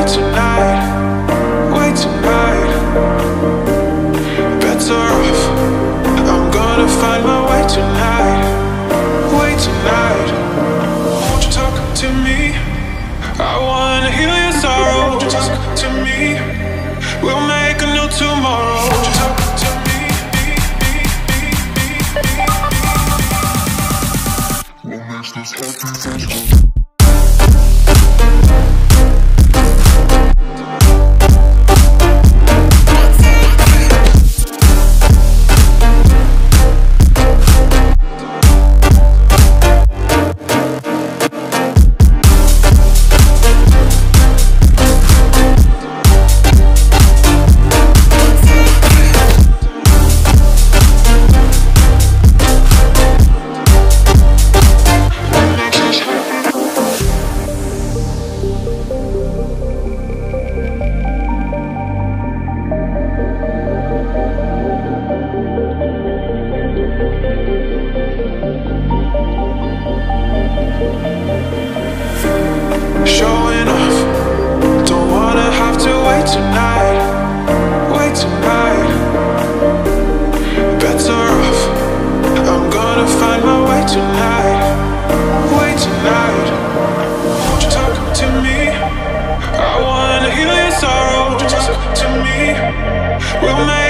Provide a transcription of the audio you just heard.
tonight, way tonight. Bets are off, I'm gonna find my way tonight, way tonight. Won't you talk to me? I wanna heal your sorrow. Won't you talk to me? We'll make a new tomorrow. Won't you talk to me? What makes this happy? Showing off, don't wanna have to wait tonight, wait tonight. Bets are off, I'm gonna find my way tonight, way tonight. Won't you talk to me? I wanna heal your sorrow. Won't you talk to me? We'll make